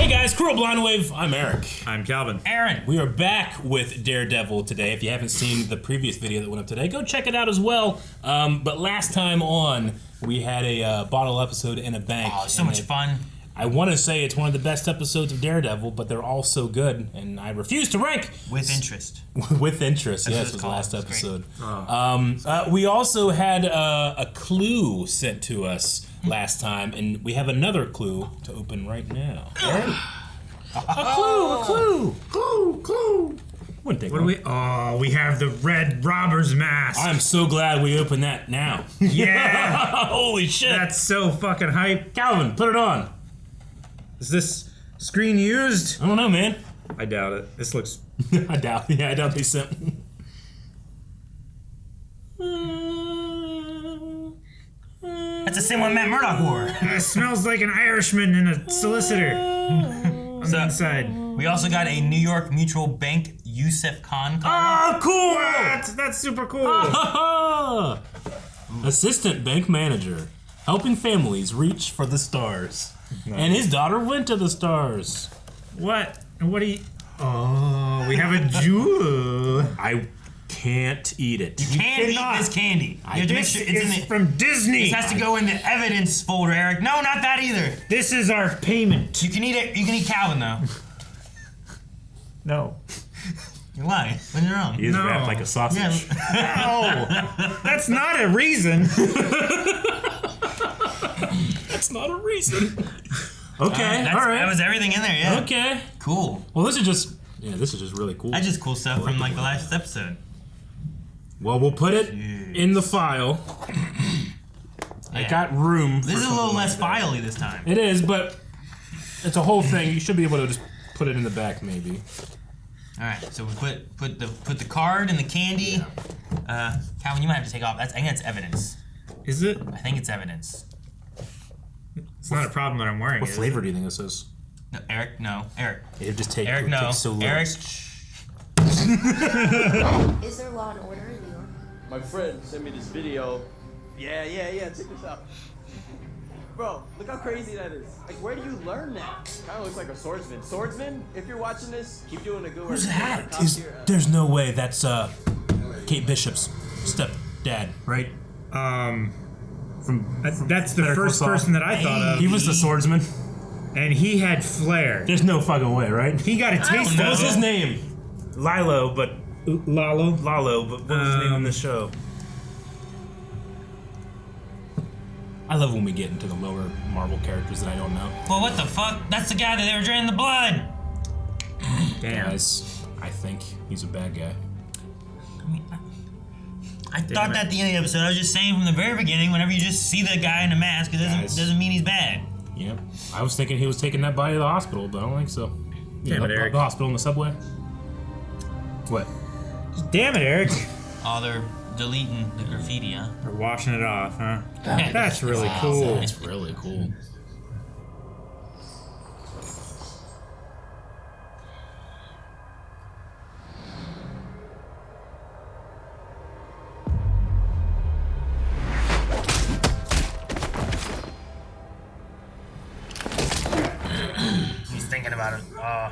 Hey guys, Cruel Blind Wave, I'm Eric. I'm Calvin. Aaron. We are back with Daredevil today. If you haven't seen the previous video that went up today, go check it out as well. But last time on, we had a bottle episode in a bank. Oh, so much fun. I want to say it's one of the best episodes of Daredevil, but they're all so good, and I refuse to rank. With interest. With interest, That's yes, was the last episode. Oh. We also had a clue sent to us last time, and we have another clue to open right now. A clue! Wouldn't take What do long. we? Oh, we have the red robber's mask. I'm so glad we opened that now. Yeah. Holy shit! That's so fucking hype. Calvin, put it on. Is this screen used? I don't know, man. I doubt it. This looks. I doubt they sent. That's the same one Matt Murdock wore. It smells like an Irishman and a solicitor on the inside. We also got a New York Mutual Bank Yusuf Khan card. Oh, cool! That's super cool. Assistant bank manager, helping families reach for the stars. And his daughter went to the stars. What? What do you? Oh, we have a jewel. I can't eat it. You can't eat this candy. You have to make sure it's in It's the. from Disney. This has to go in the evidence folder, Eric. No, not that either. This is our payment. You can eat it. You can eat Calvin though. No. You're lying. When you're wrong. He is No. wrapped like a sausage. No. That's not a reason. That's not a reason. Okay, That alright. was everything in there. Yeah. Okay. Cool. Well, this is just really cool. That's just cool stuff from like the last episode. Well, we'll put it in the file. I got room for This is a little something less like that. filey this time. It is, but it's a whole thing. You should be able to just put it in the back, maybe. All right, so we put the card and the candy. Calvin, you might have to take off. I think that's evidence. Is it? I think it's evidence. It's not a problem that I'm wearing. What is flavor it? do you think this is? No, Eric, no. Eric. It just take Eric, it no. takes so long. Eric. Is there law and order in New York? My friend sent me this video. Yeah, check this out. Bro, look how crazy that is. Like, where do you learn that? Kinda looks like a swordsman. Swordsman, if you're watching this, keep doing the good work. Who's that? There's no way that's Kate Bishop's stepdad, right? That's the Better first Call Saul. person that I thought of. He was the swordsman. And he had flair. There's no fucking way, right? He got a taste What of was it. his name? Lalo, but Lalo. what was his name on the show? I love when we get into the lower Marvel characters that I don't know. Well, what the fuck? That's the guy that they were draining the blood. Damn. Guys, I think he's a bad guy. I thought that at the end of the episode. I was just saying from the very beginning, whenever you just see the guy in a mask, it doesn't mean he's bad. Yep. I was thinking he was taking that body to the hospital, but I don't think so. Damn it, Eric. The hospital in the subway. What? Damn it, Eric. Oh, they're deleting the graffiti, huh? We're washing it off, huh? Yeah. That's really cool. It's really cool. He's thinking about it. Yeah.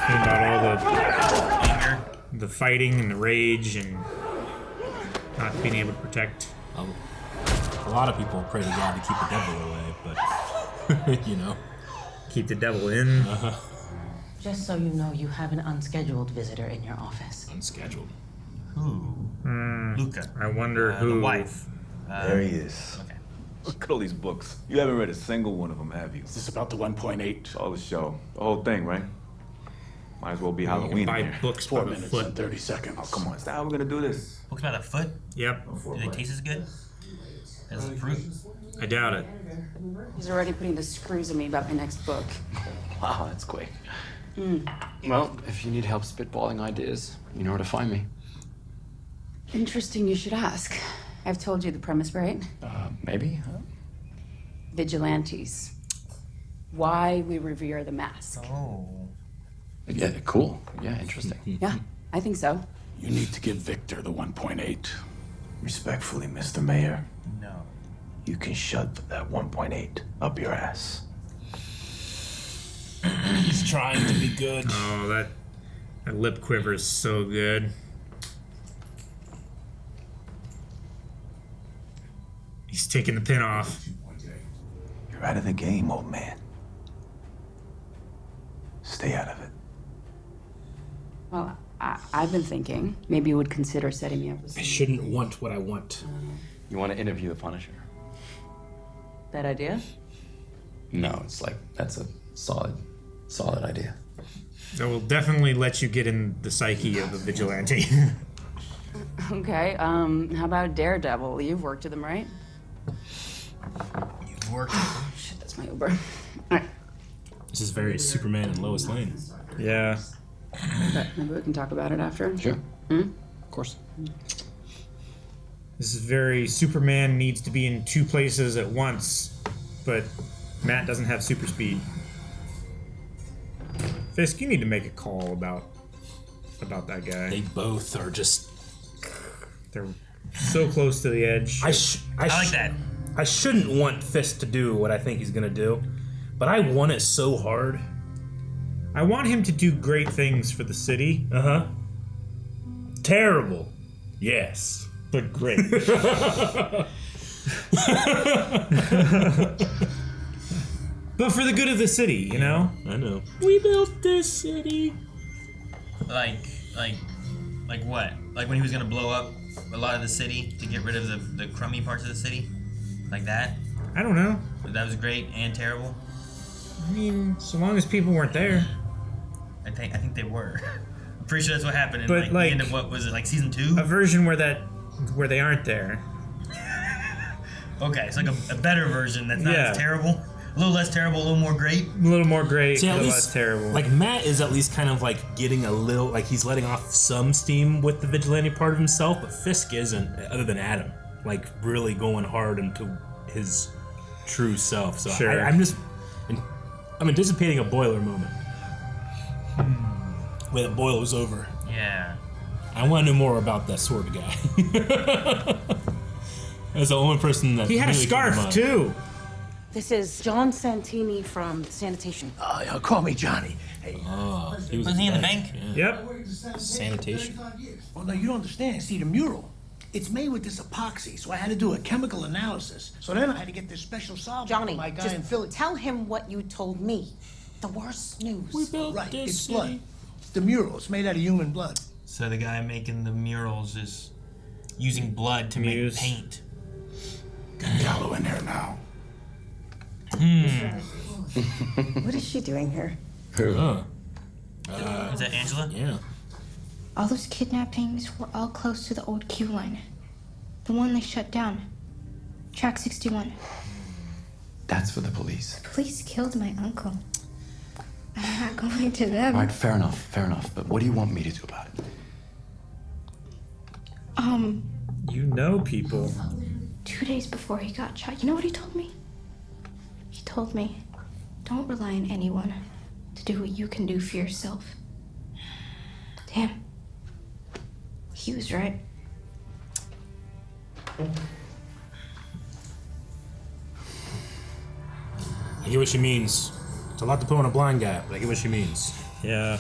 Think about all Anger. the fighting and the rage and not being able to protect. A lot of people pray to God to keep the devil away, but you know. Keep the devil in. Just so you know, you have an unscheduled visitor in your office. Unscheduled. Who? Luca. I wonder The who. wife. There he is. Okay. Look at all these books. You haven't read a single one of them, have you? Is this about the 1.8? It's all the show. The whole thing, right? Might as well be Halloween Buy in here. books 4 by the minutes foot. and 30 seconds. Oh, come on. Is that how we're gonna do this? Books about a foot? Yep. Do they taste as good? As the fruit? I doubt it. He's already putting the screws in me about my next book. Wow, that's quick. Well, if you need help spitballing ideas, you know where to find me. Interesting you should ask. I've told you the premise, right? Maybe? Vigilantes. Why we revere the mask. Oh. Yeah, cool. Yeah, interesting. Yeah, I think so. You need to give Victor the 1.8. Respectfully, Mr. Mayor, No. you can shove that 1.8 up your ass. trying to be good. Oh, that lip quiver is so good. He's taking the pin off. You're out of the game, old man. Stay out of it. Well, I've been thinking maybe you would consider setting me up with I some... shouldn't want what I want. You want to interview the Punisher? Bad idea? No, it's like, that's a solid idea. That will definitely let you get in the psyche of a vigilante. Okay, how about Daredevil? You've worked with him, right? You've worked. Shit, that's my Uber. All right, This is very Superman and Lois Lane. Yeah. but maybe we can talk about it after. Sure. Of course. This is very Superman needs to be in two places at once, but Matt doesn't have super speed. Fisk, you need to make a call about that guy. They both are just... They're so close to the edge. I like that. I shouldn't want Fisk to do what I think he's gonna do, but I want it so hard. I want him to do great things for the city. Uh-huh. Terrible. Yes. But great. But for the good of the city, you know? I know. We built this city. Like what? Like when he was gonna blow up a lot of the city to get rid of the crummy parts of the city? Like that? I don't know. That was great and terrible? I mean, so long as people weren't there. I think they were. I'm pretty sure that's what happened in But, the end of what was it, like season 2? A version where they aren't there. Okay, it's like a better version that's not as terrible. A little less terrible, a little more great. A little more great, See, a at little least, less terrible. Like, Matt is at least kind of like getting a little, like he's letting off some steam with the vigilante part of himself, but Fisk isn't, other than Adam, like really going hard into his true self. So Sure. I'm anticipating a boiler moment. Where the boil was over. Yeah. I want to know more about that sword guy. That's the only person that he had a really came to scarf mind. too. This is John Santini from sanitation. Call me Johnny. Hey. Oh, he Was he in the bank? Yeah. Yep. Sanitation. Well, no, you don't understand. See, the mural, it's made with this epoxy, so I had to do a chemical analysis. So then I had to get this special solvent Johnny, from my guy just in Philly. tell him what you told me. The worst news. We built Right, this it's city. blood. It's the mural. It's made out of human blood. So the guy making the murals is using blood to Muse. make paint. Got Gallo in there now. What is she doing here? Huh. Is that Angela? Yeah. All those kidnappings were all close to the old Q line. The one they shut down. Track 61. That's for the police. Police killed my uncle. I'm not going to them. All right, fair enough. But what do you want me to do about it? You know people. 2 days before he got shot, you know what he told me? He told me, don't rely on anyone to do what you can do for yourself. Damn. He was right. I get what she means. It's a lot to put on a blind guy, but I get what she means. Yeah.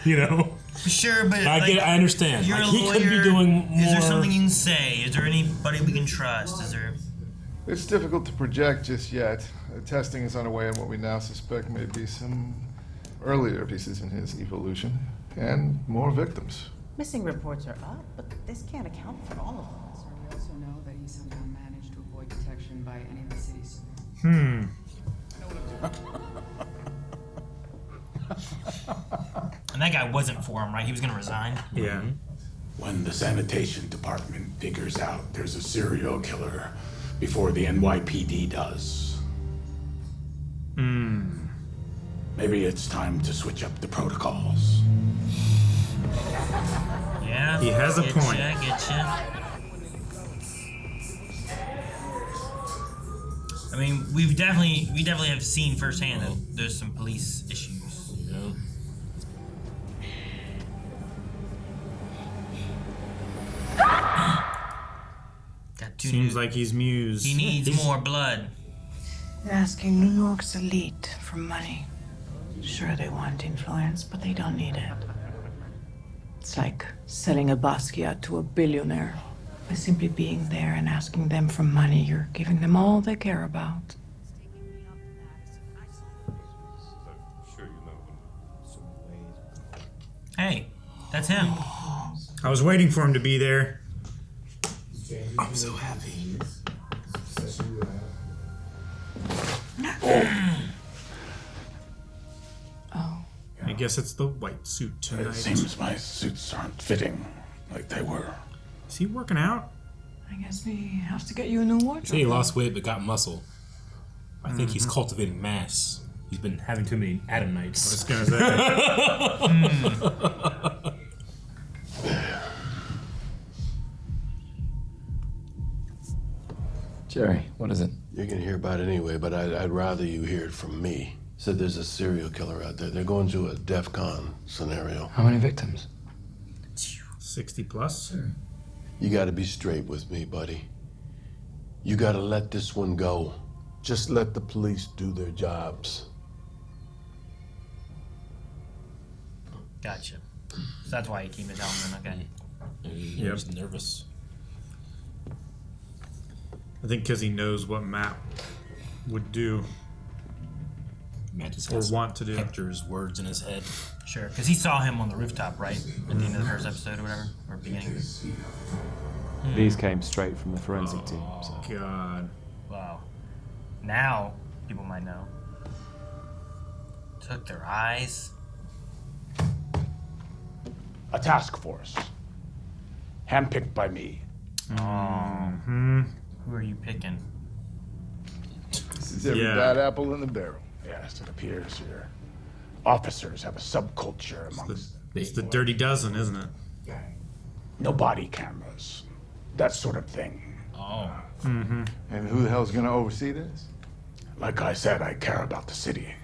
You know? Sure, but I get it, I understand. You're Like, a he lawyer. could be doing more. Is there something you can say? Is there anybody we can trust? Is there? It's difficult to project just yet. Testing is underway on what we now suspect may be some earlier pieces in his evolution, and more victims. Missing reports are up, but this can't account for all of them. Sir, we also know that he somehow managed to avoid detection by any of the city's. And that guy wasn't for him, right? He was gonna resign. Yeah. When the sanitation department figures out there's a serial killer before the NYPD does. Maybe it's time to switch up the protocols. Yeah. He has a Getcha, point. Getcha. I mean, we definitely have seen firsthand that there's some police issues. Yeah. Got two Seems new- like he's Muse. he needs more blood. You're asking New York's elite for money. Sure, they want influence, but they don't need it. It's like selling a Basquiat to a billionaire. By simply being there and asking them for money, you're giving them all they care about. Hey, that's him. I was waiting for him to be there. I'm so happy. Oh. I guess it's the white suit tonight. It seems my suits aren't fitting like they were. Is he working out? I guess we have to get you a new wardrobe. Say he lost weight but got muscle. I think he's cultivating mass. He's been having too many Adam nights. I was gonna say. Jerry, what is it? You're gonna hear about it anyway, but I'd rather you hear it from me. Said there's a serial killer out there. They're going to a DEF CON scenario. How many victims? 60 plus? You gotta be straight with me, buddy. You gotta let this one go. Just let the police do their jobs. Gotcha. So that's why you keep it down then, okay. He's nervous. I think because he knows what Matt would do. Matt just or has want to do. Hector's words in his head. Sure, because he saw him on the rooftop, right? At the end of the first episode or whatever, or beginning. These came straight from the forensic team. So. God. Wow. Now, people might know. Took their eyes. A task force. Handpicked by me. Who are you picking? This is every bad apple in the barrel. Yes, it appears your officers have a subculture amongst them. It's the Dirty Dozen, isn't it? No body cameras. That sort of thing. Oh. And who the hell's gonna oversee this? Like I said, I care about the city.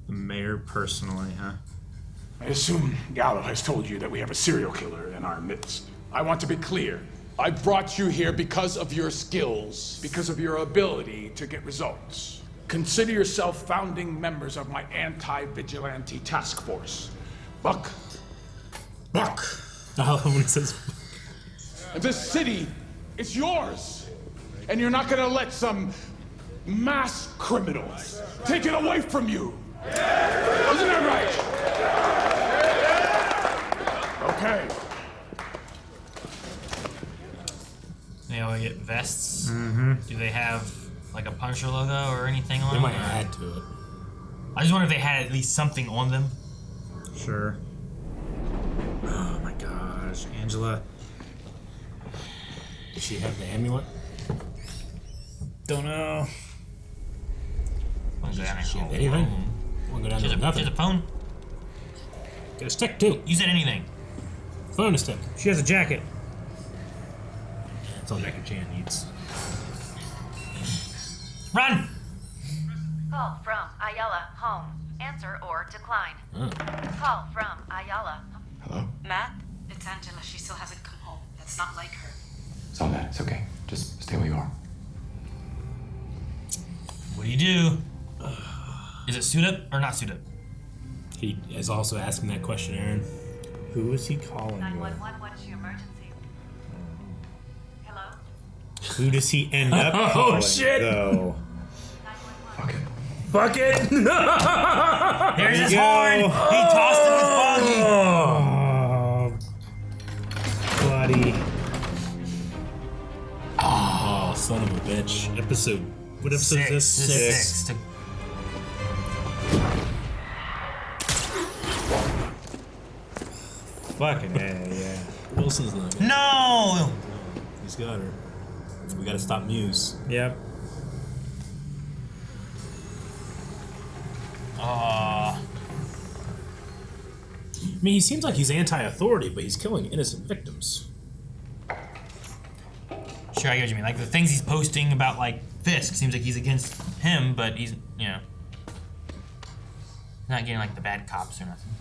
The mayor personally, huh? I assume Gallo has told you that we have a serial killer in our midst. I want to be clear. I brought you here because of your skills, because of your ability to get results. Consider yourself founding members of my anti-vigilante task force. Buck. Buck. Oh, when he says... And this city, it's yours. And you're not gonna let some mass criminals take it away from you. Isn't that right? Okay. They all get vests. Do they have like a Punisher logo or anything on They them? might add to it. I just wonder if they had at least something on them. Sure. Oh my gosh, Angela. Does she have the amulet? Don't know. Does she have anything? We'll go down to nothing. She has a phone? Get a stick too. You said anything. Phone and a stick. She has a jacket. That's all Jackie Chan needs. Run! Call from Ayala, home. Answer or decline. Call from Ayala. Hello? Matt? It's Angela. She still hasn't come home. That's not like her. Saw that. It's okay. Just stay where you are. What do you do? Is it suit up or not suit up? He is also asking that question, Aaron. Who is he calling? 911, what's your emergency? Hello? Who does he end up Oh, calling, shit. though? Fuck it. Fuck it! There's his horn! He tossed it with Foggy! Oh, buddy. Oh, son of a bitch. Episode. What episode is this? Six. Fucking yeah. Wilson's not. No! He's got her. We gotta stop Muse. Yep. I mean, he seems like he's anti-authority, but he's killing innocent victims. Sure, I get what you mean. Like the things he's posting about, like Fisk, seems like he's against him, but he's, you know, not getting like the bad cops or nothing.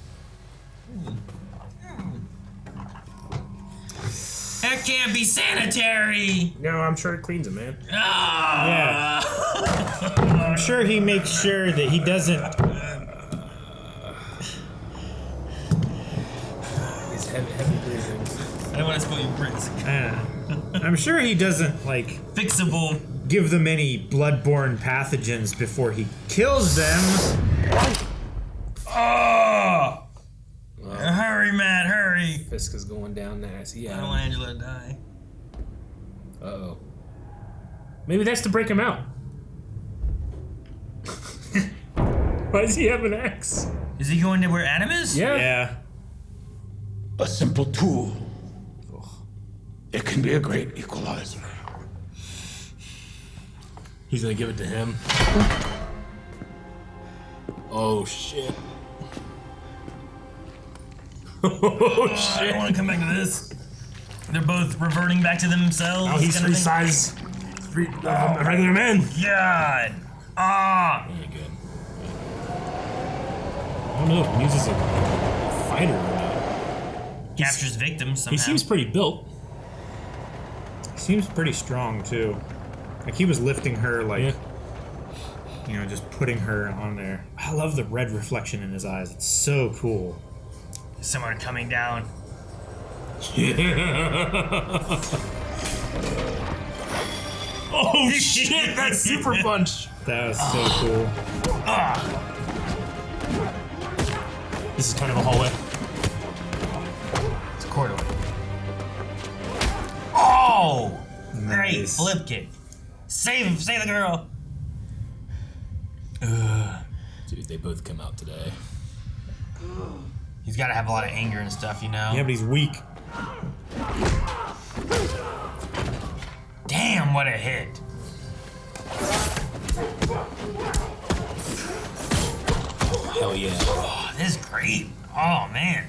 That can't be sanitary. No, I'm sure it cleans him, man. Ah! Yeah. I'm sure he makes sure that he doesn't. He's heavy breathing. I don't want to spoil your prints. I'm sure he doesn't like fixable. Give them any bloodborne pathogens before he kills them. Oh! Hurry, Matt, hurry! Fisk is going down there. I see. I don't want Angela to die. Uh-oh. Maybe that's to break him out. Why does he have an axe? Is he going to where Adam is? Yeah. A simple tool. It can be a great equalizer. He's gonna give it to him. Oh shit. Oh shit. I don't want to come back to this. They're both reverting back to themselves. Oh, he's free size. A regular man. God. Ah. Yeah, good. I don't know if Muse is a fighter or not. Captures victims somehow. He seems pretty built. Seems pretty strong too. Like he was lifting her, like you know, just putting her on there. I love the red reflection in his eyes. It's so cool. Someone coming down. Oh shit! That super punch. That was so cool. This is kind of a hallway. It's a corridor. Oh! Great Nice. flip kick. Save the girl. Dude, they both come out today. He's got to have a lot of anger and stuff, you know. Yeah, but he's weak. Damn, what a hit. Hell yeah. Oh, this is great. Oh, man.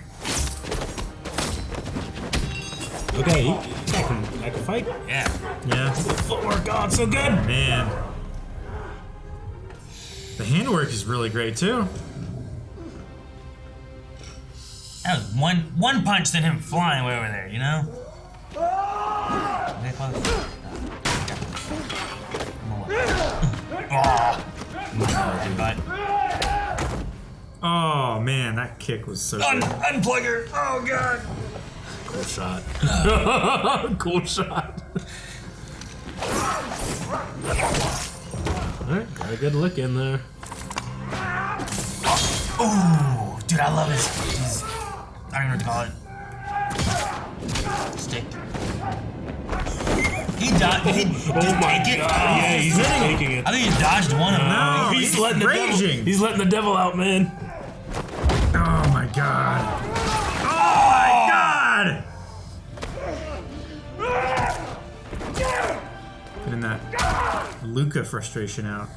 Okay, I can fight. Yeah. Yeah. Footwork, God, so good. Man. The handwork is really great too. That was one punch than him flying way over there, you know? Oh man, that kick was so good. Unplug her. Oh god. Cool shot. Cool shot. Alright, got a good look in there. Oh, dude, I love his I don't know what to call it. Stick. He dodged. Did he just take it? Yeah, he's taking it. I think he dodged one of them. No, he's letting the devil. He's letting the devil out, man. Oh my god. Oh my god! Getting that Luca frustration out.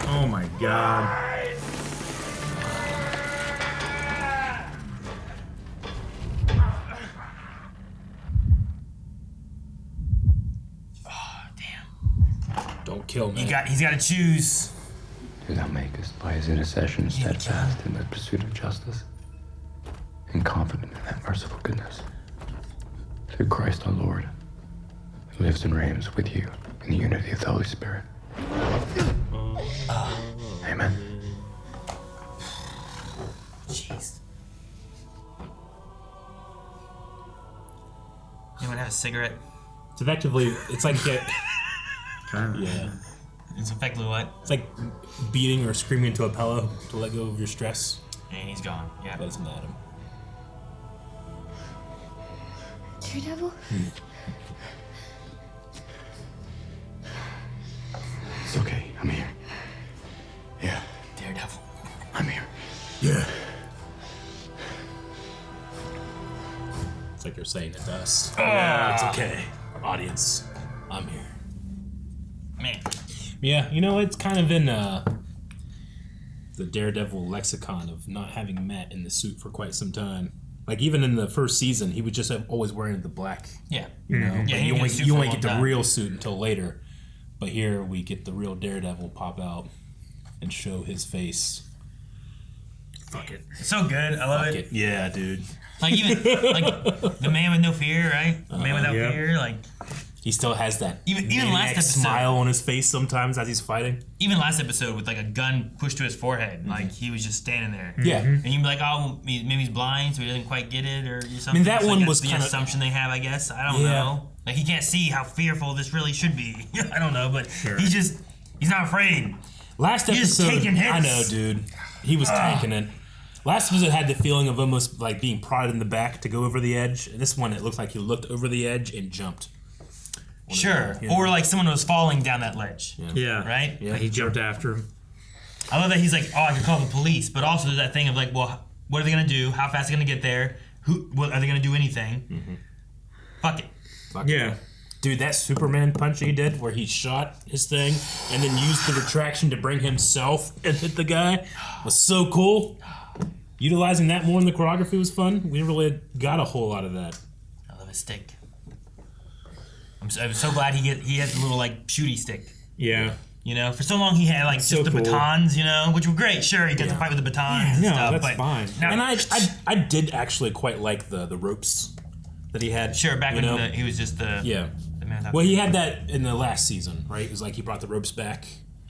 Oh my god. Don't kill me. He's got to choose. Do thou make us by his intercession steadfast in the pursuit of justice, and confident in that merciful goodness. Through Christ our Lord, who lives and reigns with you in the unity of the Holy Spirit. Amen. Jeez. You want to have a cigarette? It's effectively, it's like yeah. It's effectively what? It's like beating or screaming into a pillow to let go of your stress. And he's gone. Yeah. That doesn't matter. Daredevil? It's okay. I'm here. Yeah. Daredevil. I'm here. Yeah. It's like you're saying it to us. Yeah, it's okay. Audience, I'm here. Man. Yeah, you know, it's kind of in the Daredevil lexicon of not having Matt in the suit for quite some time. Like, even in the first season, he would just have always wearing the black. Yeah. You know, Yeah, but he you was only, suit you for a only long get the time. real suit until later. But here we get the real Daredevil pop out and show his face. Fuck it. It's so good. I love it. Yeah, dude. Like, even, like, the man with no fear, right? The man without yeah. fear, like... He still has that even maniac last episode, smile on his face sometimes as he's fighting. Even last episode with like a gun pushed to his forehead, like he was just standing there. Yeah, and you'd be like, oh, maybe he's blind, so he doesn't quite get it, or something. I mean, that It's one like was the kinda... assumption they have, I guess. I don't know. Like he can't see how fearful this really should be. I don't know, but he's not afraid. Last episode, I know, dude. He was tanking it. Last episode had the feeling of almost like being prodded in the back to go over the edge. This one, it looked like he looked over the edge and jumped. Sure. Or like someone was falling down that ledge. Yeah. Right? Yeah. He jumped after him. I love that he's like, oh, I could call the police, but also there's that thing of like, well, what are they gonna do? How fast are they gonna get there? What are they gonna do anything? Fuck it. Yeah. Dude, that Superman punch he did where he shot his thing and then used the retraction to bring himself and hit the guy was so cool. Utilizing that more in the choreography was fun. We really got a whole lot of that. I love his stick. I'm so glad he has the little like shooty stick. Yeah. You know, for so long he had like So just the cool. batons, you know, which were great. Sure, he got to fight with the batons and stuff. that's but fine. Now, And I did actually quite like the ropes that he had. Sure, back you when know? he was just the the man. Well, he had that in the last season, right? It was like he brought the ropes back.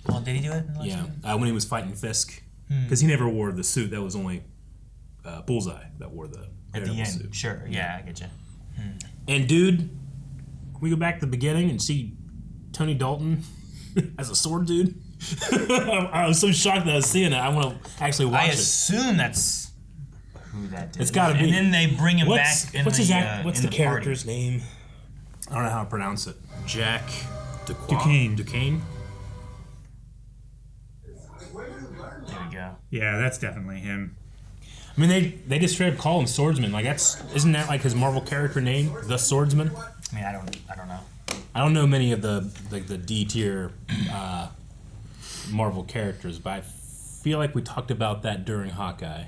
Well, did he do it? In the last season? When he was fighting Fisk, because he never wore the suit. That was only Bullseye that wore the At the Daredevil end, suit. sure, yeah, I get you. And dude, can we go back to the beginning and see Tony Dalton as a sword dude? I was so shocked that I was seeing it. I want to actually watch I it. assume that's who that is. It's got to be. And then they bring him What's back in what's the his act, What's in the the character's name? I don't know how to pronounce it. Jack Duquesne. Duquesne. There we go. Yeah, that's definitely him. I mean, they just straight up call him Swordsman. Like isn't that like his Marvel character name, the Swordsman? I mean, I don't know. I don't know many of the D tier Marvel characters, but I feel like we talked about that during Hawkeye.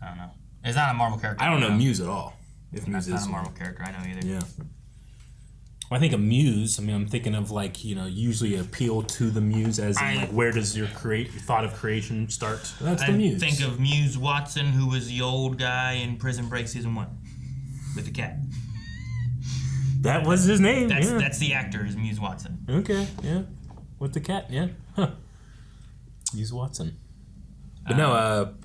I don't know. It's not a Marvel character. I don't know Muse at all. If Muse That's is not a Marvel character. I know either. Yeah. Well, I think of Muse. I mean, I'm thinking of like usually appeal to the Muse as in like where does your thought of creation start? That's the Muse. Think of Muse Watson, who was the old guy in Prison Break season 1 with the cat. That was his name. That's the actor, is Muse Watson. Okay, yeah. With the cat, yeah. Huh. Muse Watson. But no,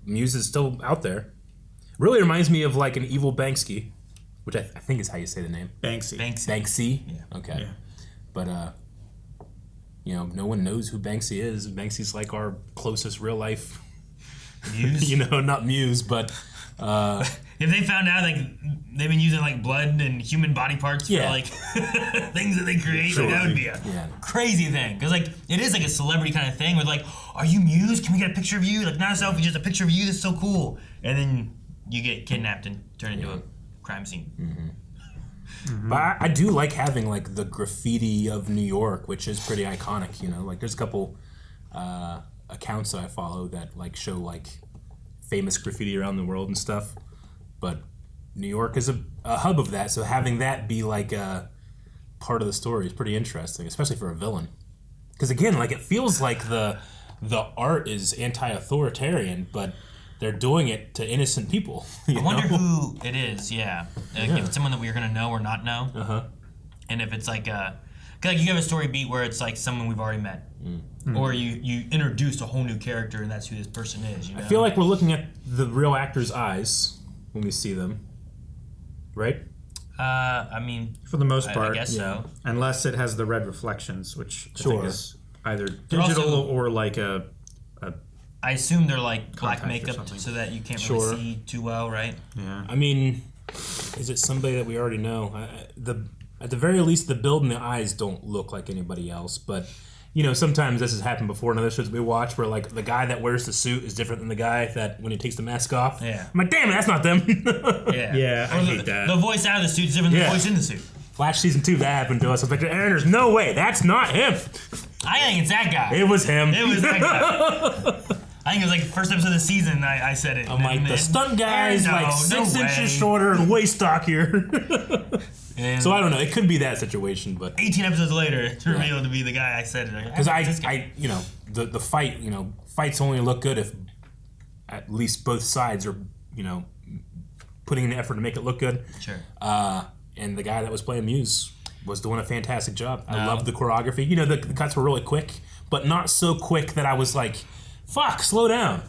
Muse is still out there. Really reminds me of like an evil Banksy, which I think is how you say the name. Banksy. Yeah. Okay. Yeah. But no one knows who Banksy is. Banksy's like our closest real life. Muse? Not Muse, but if they found out like they've been using like blood and human body parts for like things that they create, like, that would be a crazy thing. Because like it is like a celebrity kind of thing with like, are you Muse? Can we get a picture of you? Like not a selfie, just a picture of you. That's so cool. And then you get kidnapped and turned into a crime scene. Mm-hmm. But I do like having like the graffiti of New York, which is pretty iconic. Like there's a couple accounts that I follow that like show like famous graffiti around the world and stuff. But New York is a hub of that, so having that be like a part of the story is pretty interesting, especially for a villain. Because again, like it feels like the art is anti-authoritarian, but they're doing it to innocent people. I wonder who it is. Yeah, like if it's someone that we're gonna know or not know, and if it's like like you have a story beat where it's like someone we've already met, or you introduced a whole new character and that's who this person is. I feel like we're looking at the real actor's eyes when we see them, right? I mean, for the most part, I guess so. Unless it has the red reflections, which I Sure. think is either They're digital also- or like a I assume they're like black Contact or makeup something. so that you can't Sure. really see too well, right? Yeah. I mean, is it somebody that we already know? At the very least, the build and the eyes don't look like anybody else. But sometimes this has happened before in other shows we watch, where like the guy that wears the suit is different than the guy that when he takes the mask off. Yeah. I'm like, damn it, that's not them. Yeah, I Or hate that. The voice out of the suit is different than the voice in the suit. Flash season 2, that happened to us. I was like, Aaron, there's no way, that's not him. I think it's that guy. It was him. It was that guy. I think it was like the first episode of the season I said it. I'm like, the stunt guy is like 6 inches shorter and way stockier. So I don't know. It could be that situation, but 18 episodes later, it's revealed to be the guy I said it. because the fight, fights only look good if at least both sides are, putting in the effort to make it look good. Sure. and the guy that was playing Muse was doing a fantastic job. I loved the choreography. You know, the cuts were really quick, but not so quick that I was like, fuck, slow down.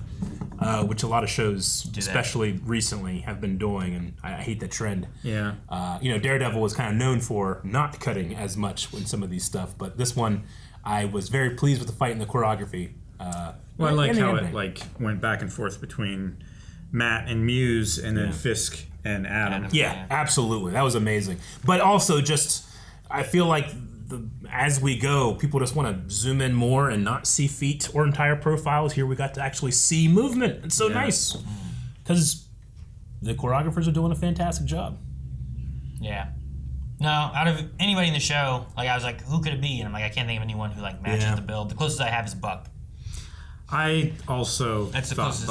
Which a lot of shows, especially recently, have been doing, and I hate the trend. Yeah. You know, Daredevil was kind of known for not cutting as much in some of these stuff, but this one, I was very pleased with the fight and the choreography. Well, I like how it like went back and forth between Matt and Muse, and then Fisk and Adam. Yeah, absolutely. That was amazing. But also, just I feel like as we go, people just want to zoom in more and not see feet or entire profiles. Here we got to actually see movement. It's so nice because the choreographers are doing a fantastic job. Yeah. No, out of anybody in the show, like I was like, who could it be? And I'm like, I can't think of anyone who like matches the build. The closest I have is Buck. I also that's the closest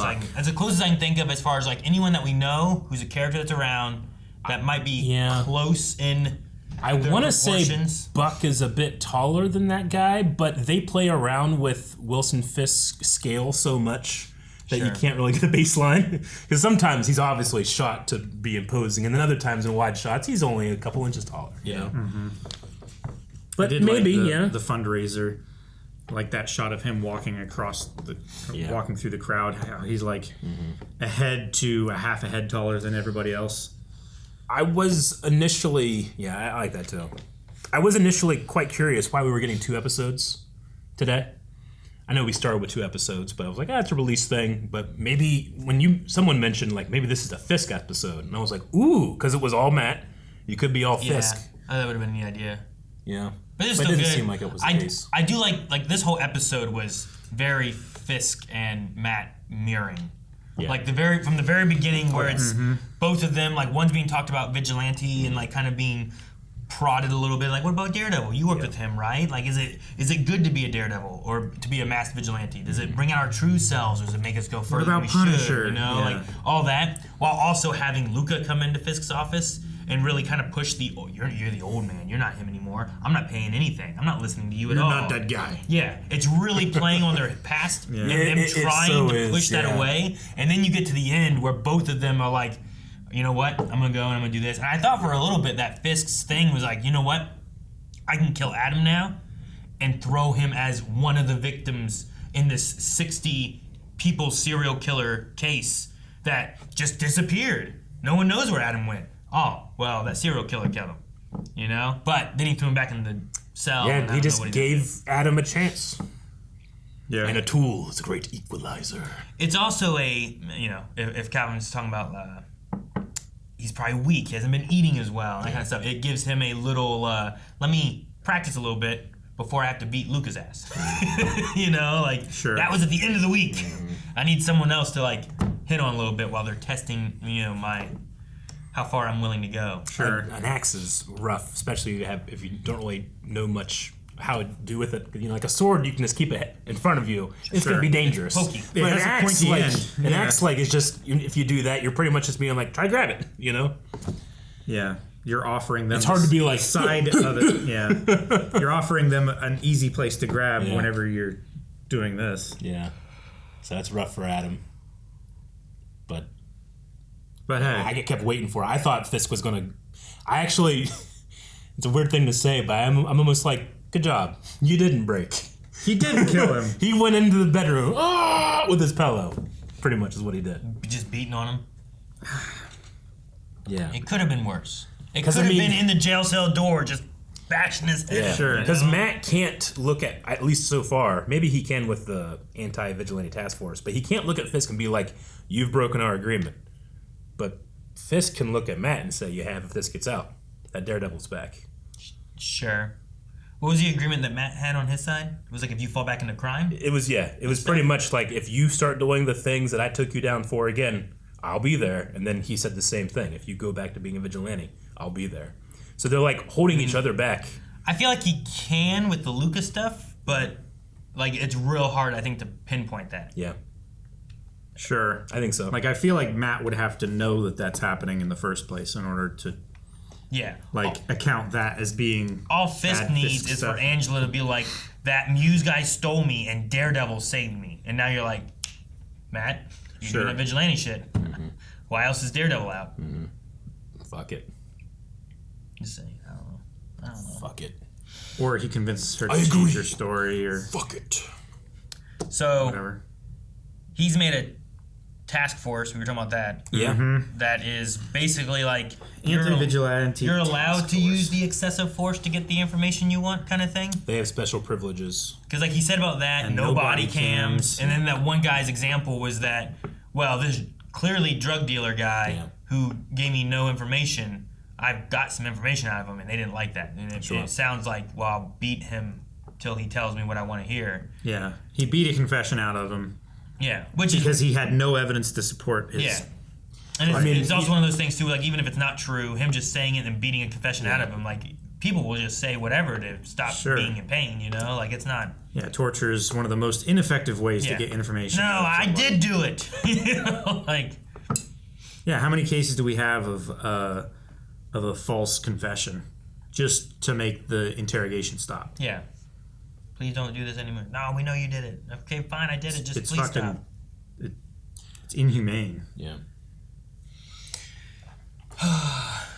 I can think of as far as like anyone that we know who's a character that's around that might be close in. I want to say Buck is a bit taller than that guy, but they play around with Wilson Fisk's scale so much that you can't really get a baseline. Because sometimes he's obviously shot to be imposing, and then other times in wide shots, he's only a couple inches taller. You know? Mm-hmm. But maybe, the fundraiser, like that shot of him walking across walking through the crowd, how he's like a head to a half a head taller than everybody else. I was initially, I like that too. I was initially quite curious why we were getting 2 episodes today. I know we started with 2 episodes, but I was like, it's a release thing. But maybe when someone mentioned like maybe this is a Fisk episode, and I was like, ooh, because it was all Matt. You could be all Fisk. That would have been the idea. Yeah, but it's it still didn't good. seem like it was the case. I do like this whole episode was very Fisk and Matt mirroring. Yeah. Like from the very beginning where it's both of them, like one's being talked about vigilante and like kind of being prodded a little bit, like what about Daredevil? You worked with him, right? Like is it good to be a Daredevil or to be a masked vigilante? Does it bring out our true selves or does it make us go further than we should? You know, like all that, while also having Luca come into Fisk's office and really kind of push you're the old man, you're not him anymore. I'm not paying anything. I'm not listening to you at all. You're not that guy. Yeah, it's really playing on their past and them trying to push that away. And then you get to the end where both of them are like, you know what, I'm gonna go and I'm gonna do this. And I thought for a little bit that Fisk's thing was like, you know what, I can kill Adam now and throw him as one of the victims in this 60 people serial killer case that just disappeared. No one knows where Adam went. Oh, well, that serial killer killed him, you know? But then he threw him back in the cell. Yeah, he just gave Adam a chance. Yeah. And a tool is a great equalizer. It's also if Calvin's talking about he's probably weak, he hasn't been eating as well, that kind of stuff. It gives him a little, let me practice a little bit before I have to beat Luca's ass. You know, like, that was at the end of the week. I need someone else to, like, hit on a little bit while they're testing, you know, how far I'm willing to go. Sure. An axe is rough, especially if you don't really know much how to do with it. You know, like a sword, you can just keep it in front of you. It's going to be dangerous. Pokey. But an axe, is just, if you do that, you're pretty much just being like, try to grab it, you know? Yeah. You're offering them. It's hard to be like side of it. Yeah. You're offering them an easy place to grab whenever you're doing this. Yeah. So that's rough for Adam. But hey, I kept waiting for it. I thought Fisk was gonna. I actually, it's a weird thing to say, but I'm almost like, good job, you didn't break. He didn't kill him. He went into the bedroom with his pillow. Pretty much is what he did. Just beating on him. Yeah. It could have been worse. It could have been in the jail cell door, just bashing his head. Yeah, sure. Because Matt can't look at least so far. Maybe he can with the anti-vigilante task force, but he can't look at Fisk and be like, "You've broken our agreement." But Fisk can look at Matt and say, "You have if this gets out. That Daredevil's back." Sure. What was the agreement that Matt had on his side? It was like if you fall back into crime? It was pretty much like if you start doing the things that I took you down for again, I'll be there. And then he said the same thing. If you go back to being a vigilante, I'll be there. So they're like holding each other back. I feel like he can with the Lucas stuff, but like it's real hard, I think, to pinpoint that. Yeah. Sure. I think so. Like, I feel like Matt would have to know that that's happening in the first place in order to, account that as being. All Fisk needs is for Angela to be like, that Muse guy stole me and Daredevil saved me. And now you're like, Matt, you're doing that vigilante shit. Mm-hmm. Why else is Daredevil out? Mm-hmm. Fuck it. Just saying. I don't know. Fuck it. Or he convinces her to change her story, or fuck it. So whatever. He's made a task force. We were talking about that. Yeah. That is basically like anti-vigilante. You're allowed to use the excessive force to get the information you want, kind of thing. They have special privileges. Because like he said about that, And no no body body cams, cams. and then that one guy's example was that, well, this clearly drug dealer guy who gave me no information. I've got some information out of him, and they didn't like that. And it sounds like, well, I'll beat him till he tells me what I want to hear. Yeah, he beat a confession out of him. Yeah, because he had no evidence to support his. Yeah. And it's also one of those things too. Like even if it's not true, him just saying it and beating a confession out of him, like people will just say whatever to stop being in pain. You know, like it's not. Yeah, torture is one of the most ineffective ways to get information. No, I did do it. You know, like. Yeah, how many cases do we have of a false confession, just to make the interrogation stop? Yeah. Please don't do this anymore. No, we know you did it. Okay, fine, I did it. Just please stop. It's inhumane. Yeah.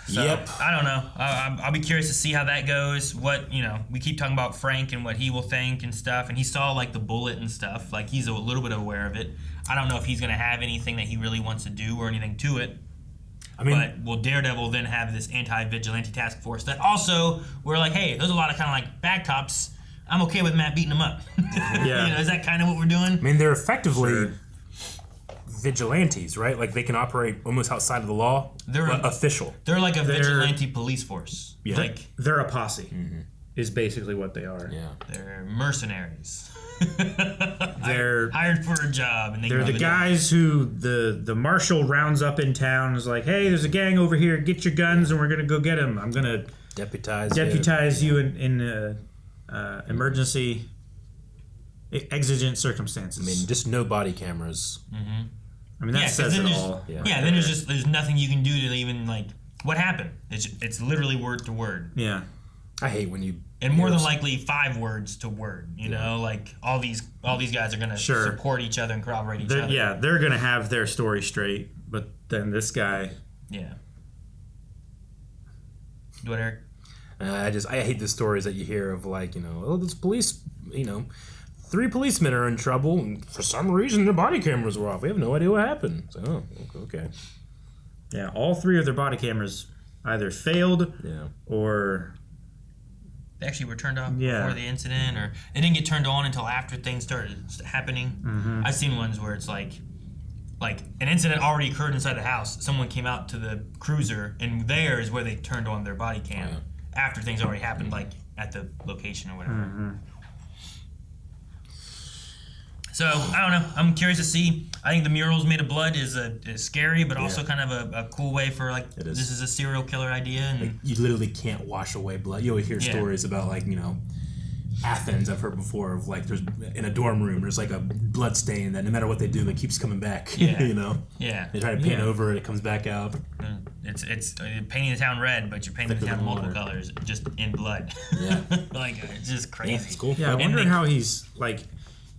So, yep. I don't know. I'll be curious to see how that goes. What, we keep talking about Frank and what he will think and stuff. And he saw like the bullet and stuff. Like he's a little bit aware of it. I don't know if he's going to have anything that he really wants to do or anything to it. But will Daredevil then have this anti-vigilante task force that also we're like, hey, there's a lot of kind of like bad cops. I'm okay with Matt beating them up. Yeah. Is that kind of what we're doing? I mean, they're effectively vigilantes, right? Like they can operate almost outside of the law. They're official. They're like a vigilante police force. Yeah. Like they're a posse. Is basically what they are. Yeah. They're mercenaries. They're hired for a job, and they're the guys who the marshal rounds up in town and is like, "Hey, there's a gang over here. Get your guns, and we're gonna go get them. I'm gonna deputize you in emergency, exigent circumstances." I mean, just no body cameras. I mean, that says it all. Yeah, then there's nothing you can do to even like what happened. It's literally word to word. Yeah, I hate when you. And more than likely 5 words to word. You know, like all these guys are gonna support each other and corroborate each other. Yeah, they're gonna have their story straight, but then this guy. Yeah. Do it, Eric. I hate the stories that you hear of like, this police, 3 policemen are in trouble and for some reason their body cameras were off. We have no idea what happened. So, okay. Yeah, all 3 of their body cameras either failed or they actually were turned off before the incident, or it didn't get turned on until after things started happening. I've seen ones where it's like an incident already occurred inside the house. Someone came out to the cruiser, and there is where they turned on their body cam after things already happened, like at the location or whatever. So I don't know. I'm curious to see. I think the Murals made of blood is scary, but also kind of a cool way for like this is a serial killer idea. And like, you literally can't wash away blood. You always hear stories about like Athens. I've heard before of like there's in a dorm room there's like a blood stain that no matter what they do it keeps coming back. Yeah. Yeah. They try to paint over it comes back out. It's painting the town red, but you're painting the town multiple colors just in blood. Yeah. Like it's just crazy. Yeah, it's cool. Yeah, I wonder how he's like.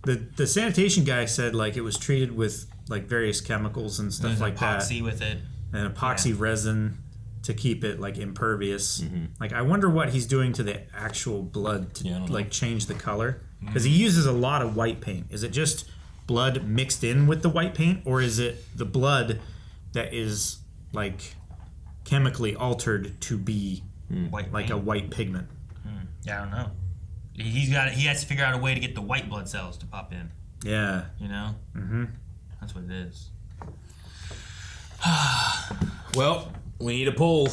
The sanitation guy said like it was treated with like various chemicals and stuff like that. Epoxy with it. And epoxy resin to keep it like impervious. Like I wonder what he's doing to the actual blood to like change the color. Because he uses a lot of white paint. Is it just blood mixed in with the white paint, or is it the blood that is like chemically altered to be white like paint? A white pigment? Yeah, I don't know. He has to figure out a way to get the white blood cells to pop in. Yeah. That's what it is. Well, we need a poll.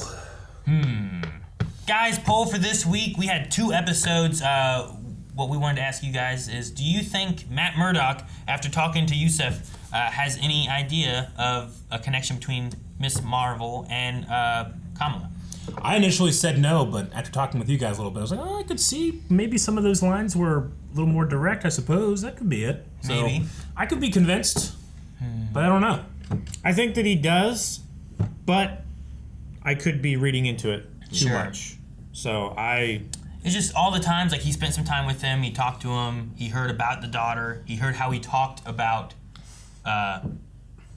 Guys, poll for this week. We had 2 episodes. What we wanted to ask you guys is, do you think Matt Murdock, after talking to Yusef, has any idea of a connection between Miss Marvel and Kamala? I initially said no, but after talking with you guys a little bit, I was like, I could see maybe some of those lines were a little more direct, I suppose. That could be it. So Maybe. I could be convinced, but I don't know. I think that he does, but I could be reading into it too much. So It's just all the times, like he spent some time with him, he talked to him, he heard about the daughter, he heard how he talked about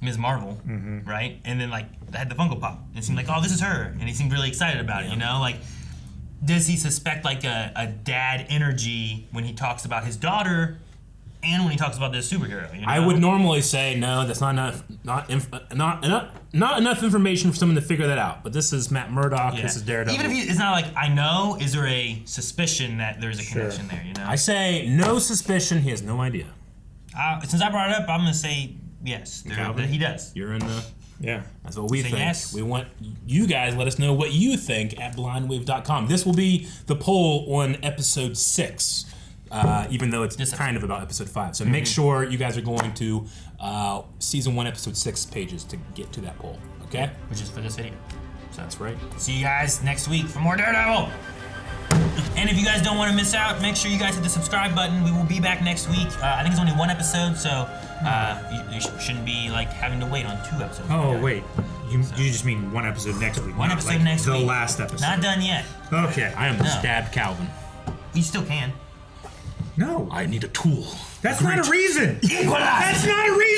Ms. Marvel, right? And then like had the Funko Pop. It seemed like, oh, this is her, and he seemed really excited about it. You know, like, does he suspect like a dad energy when he talks about his daughter, and when he talks about this superhero? You know? I would normally say no. That's not enough. Not enough information for someone to figure that out. But this is Matt Murdock. Yeah. This is Daredevil. Even if it's not like I know, is there a suspicion that there's a connection there? You know, I say no suspicion. He has no idea. Since I brought it up, I'm gonna say yes. He does. You're in the. Yeah, that's what we think. Yes. We want you guys let us know what you think at blindwave.com. This will be the poll on episode 6, even though it's kind of about episode 5. So make sure you guys are going to season 1, episode 6 pages to get to that poll. Okay? Which is for this video. So that's right. See you guys next week for more Daredevil. And if you guys don't want to miss out, make sure you guys hit the subscribe button. We will be back next week. I think it's only 1 episode, so you shouldn't be like having to wait on 2 episodes. Oh wait, you just mean 1 episode next week? 1 episode next week. The last episode. Not done yet. Okay. I am the stabbed Calvin. You still can. No. I need a tool. That's not a reason. Equalize. That's not a reason.